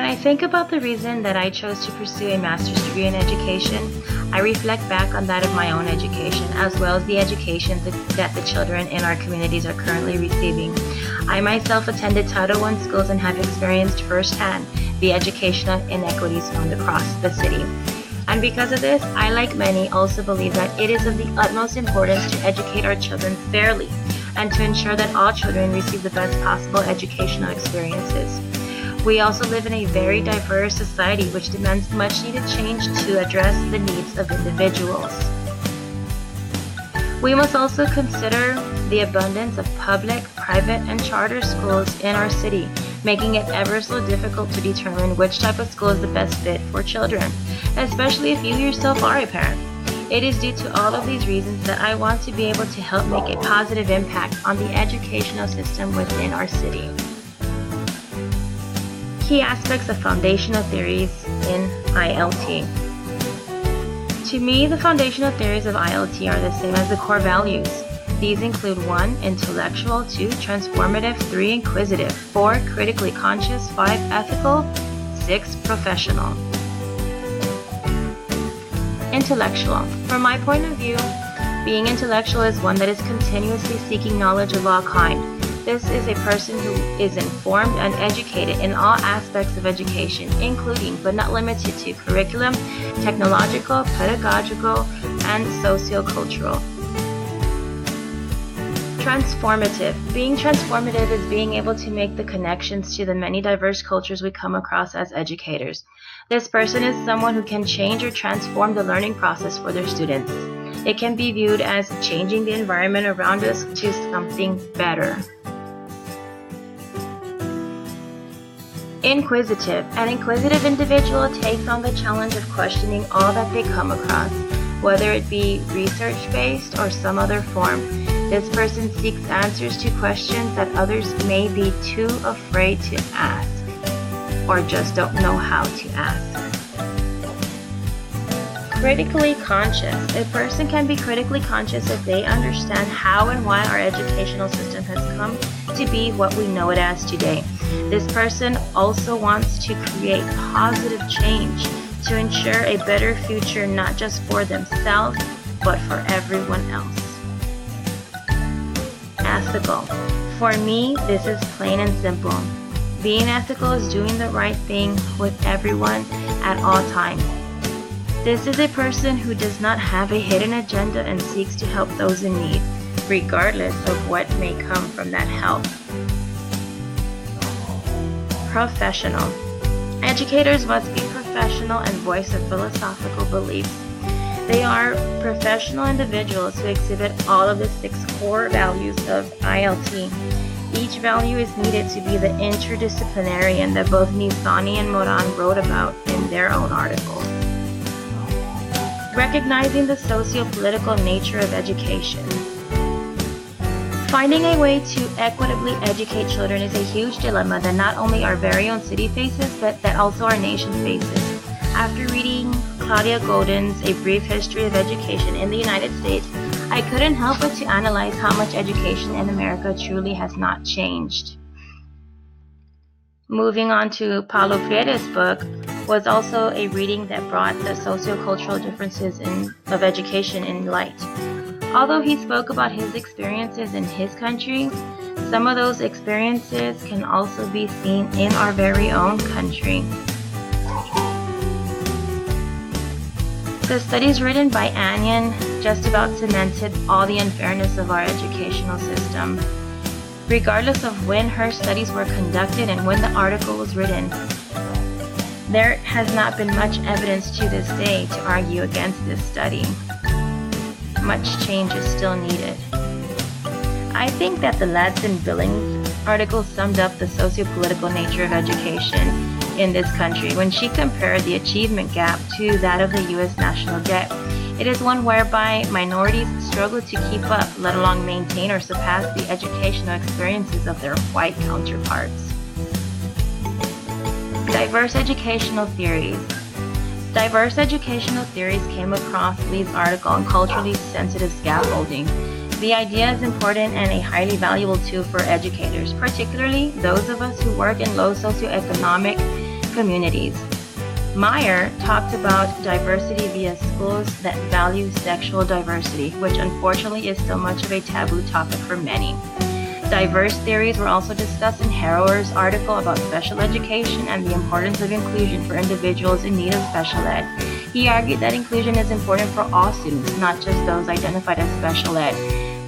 When I think about the reason that I chose to pursue a master's degree in education, I reflect back on that of my own education, as well as the education that the children in our communities are currently receiving. I myself attended Title I schools and have experienced firsthand the educational inequities found across the city. And because of this, I, like many, also believe that it is of the utmost importance to educate our children fairly and to ensure that all children receive the best possible educational experiences. We also live in a very diverse society which demands much needed change to address the needs of individuals. We must also consider the abundance of public, private, and charter schools in our city, making it ever so difficult to determine which type of school is the best fit for children, especially if you yourself are a parent. It is due to all of these reasons that I want to be able to help make a positive impact on the educational system within our city. Key aspects of foundational theories in ILT. To me, the foundational theories of ILT are the same as the core values. These include 1. Intellectual, 2. Transformative, 3. Inquisitive, 4. Critically conscious, 5. Ethical, 6. Professional. Intellectual. From my point of view, being intellectual is one that is continuously seeking knowledge of all kinds. This is a person who is informed and educated in all aspects of education, including but not limited to curriculum, technological, pedagogical, and sociocultural. Transformative. Being transformative is being able to make the connections to the many diverse cultures we come across as educators. This person is someone who can change or transform the learning process for their students. It can be viewed as changing the environment around us to something better. Inquisitive. An inquisitive individual takes on the challenge of questioning all that they come across, whether it be research-based or some other form. This person seeks answers to questions that others may be too afraid to ask, or just don't know how to ask. Critically conscious. A person can be critically conscious if they understand how and why our educational system has come to be what we know it as today. This person also wants to create positive change to ensure a better future not just for themselves, but for everyone else. Ethical. For me, this is plain and simple. Being ethical is doing the right thing with everyone at all times. This is a person who does not have a hidden agenda and seeks to help those in need, regardless of what may come from that help. Professional. Educators must be professional and voice their philosophical beliefs. They are professional individuals who exhibit all of the 6 core values of ILT. Each value is needed to be the interdisciplinarian that both Nisani and Moran wrote about in their own articles. Recognizing the socio-political nature of education. Finding a way to equitably educate children is a huge dilemma that not only our very own city faces, but that also our nation faces. After reading Claudia Golden's A Brief History of Education in the United States, I couldn't help but to analyze how much education in America truly has not changed. Moving on to Paulo Freire's book was also a reading that brought the sociocultural differences of education in light. Although he spoke about his experiences in his country, some of those experiences can also be seen in our very own country. The studies written by Anyan just about cemented all the unfairness of our educational system. Regardless of when her studies were conducted and when the article was written, there has not been much evidence to this day to argue against this study. Much change is still needed. I think that the Ladson-Billings article summed up the socio-political nature of education in this country when she compared the achievement gap to that of the U.S. national debt. It is one whereby minorities struggle to keep up, let alone maintain or surpass the educational experiences of their white counterparts. Diverse educational theories. Diverse educational theories came across Lee's article on culturally sensitive scaffolding. The idea is important and a highly valuable tool for educators, particularly those of us who work in low socioeconomic communities. Meyer talked about diversity via schools that value sexual diversity, which unfortunately is still much of a taboo topic for many. Diverse theories were also discussed in Harrower's article about special education and the importance of inclusion for individuals in need of special ed. He argued that inclusion is important for all students, not just those identified as special ed.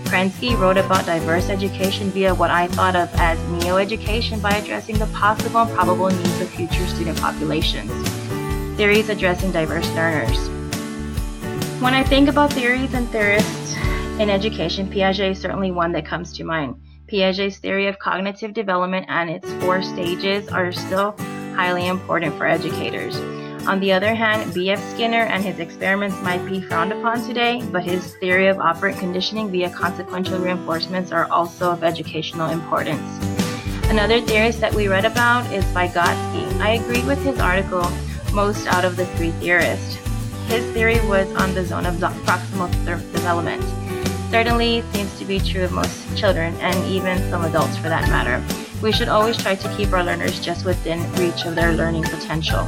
Krensky wrote about diverse education via what I thought of as neo-education by addressing the possible and probable needs of future student populations. Theories addressing diverse learners. When I think about theories and theorists in education, Piaget is certainly one that comes to mind. Piaget's theory of cognitive development and its 4 stages are still highly important for educators. On the other hand, B.F. Skinner and his experiments might be frowned upon today, but his theory of operant conditioning via consequential reinforcements are also of educational importance. Another theorist that we read about is Vygotsky. I agreed with his article most out of the 3 theorists. His theory was on the zone of proximal development. Certainly seems to be true of most children and even some adults for that matter. We should always try to keep our learners just within reach of their learning potential.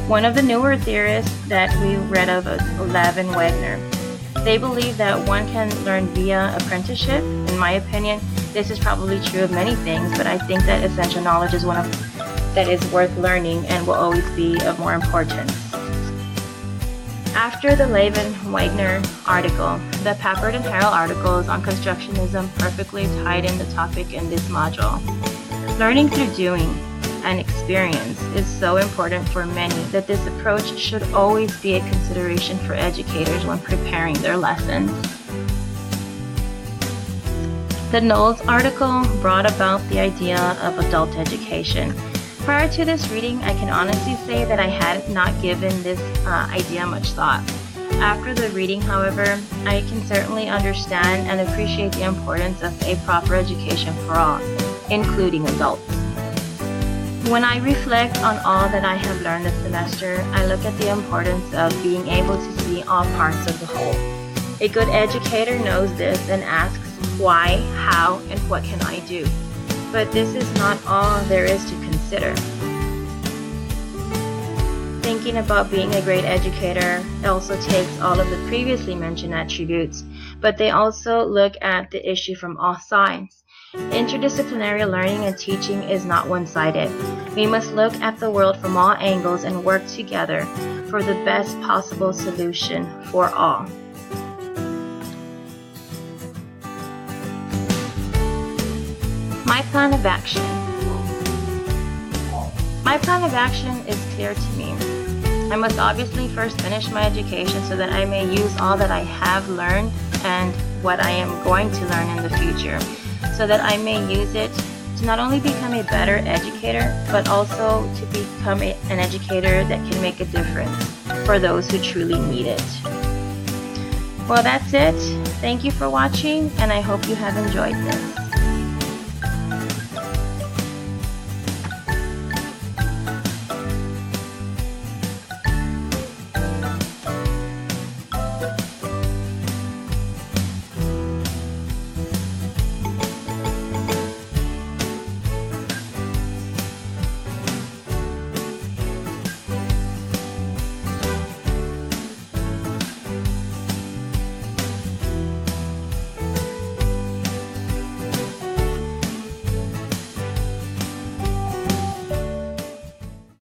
One of the newer theorists that we read of is Lev and Wagner. They believe that one can learn via apprenticeship. In my opinion, this is probably true of many things, but I think that essential knowledge is one that is worth learning and will always be of more importance. After the Levin-Wagner article, the Papert and Harrell articles on constructionism perfectly tied in the topic in this module. Learning through doing and experience is so important for many that this approach should always be a consideration for educators when preparing their lessons. The Knowles article brought about the idea of adult education. Prior to this reading, I can honestly say that I had not given this idea much thought. After the reading, however, I can certainly understand and appreciate the importance of a proper education for all, including adults. When I reflect on all that I have learned this semester, I look at the importance of being able to see all parts of the whole. A good educator knows this and asks why, how, and what can I do? But this is not all there is to consider. Thinking about being a great educator also takes all of the previously mentioned attributes, but they also look at the issue from all sides. Interdisciplinary learning and teaching is not one-sided. We must look at the world from all angles and work together for the best possible solution for all. My plan of action. My plan of action is clear to me. I must obviously first finish my education so that I may use all that I have learned and what I am going to learn in the future, so that I may use it to not only become a better educator, but also to become an educator that can make a difference for those who truly need it. Well, that's it. Thank you for watching, and I hope you have enjoyed this.